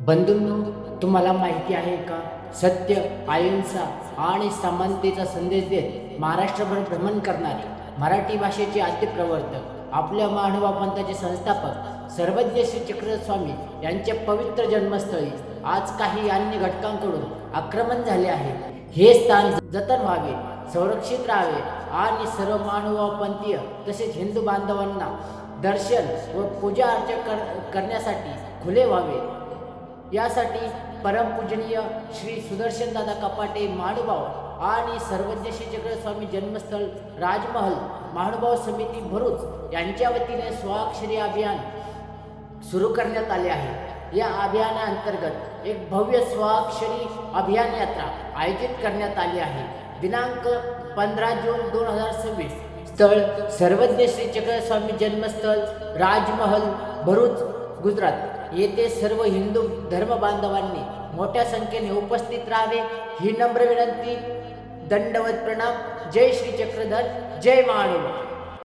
बंधूंनो, तुम्हाला माहिती आहे का? सत्य, अहिंसा आणि समानतेचा संदेश देत महाराष्ट्रभर भ्रमण करणारे मराठी भाषेचे आद्य प्रवर्तक, आपल्या महानुभाव पंथाचे संस्थापक सर्वज्ञ श्री चक्रधर स्वामी यांच्या पवित्र जन्मस्थळी आज काही अन्य घटकांकडून आक्रमण झाले आहे. हे स्थान जतन व्हावे, संरक्षित राहावे आणि सर्व महानुभाव पंथीय तसेच हिंदू बांधवांना दर्शन व पूजा अर्चा करण्यासाठी खुले व्हावे. यासाठी परमपूजनीय श्री सुदर्शनदादा कपाटे महानुभाव आणि सर्वज्ञ श्री चक्रधर स्वामी जन्मस्थळ राजमहल महानुभाव समिती भरूच यांच्या वतीने स्वाक्षरी अभियान सुरू करण्यात आले आहे. या अभियानाअंतर्गत एक भव्य स्वाक्षरी अभियान यात्रा आयोजित करण्यात आली आहे. दिनांक 15 जून 2026. स्थळ सर्वज्ञ श्री चक्रधर स्वामी जन्मस्थळ राजमहल भरूच गुजरात येथे सर्व हिंदू धर्म बांधवांनी मोठ्या संख्येने उपस्थित राहावे ही नम्र विनंती. दंडवत प्रणाम. जय श्री चक्रधर, जय महानुभाव.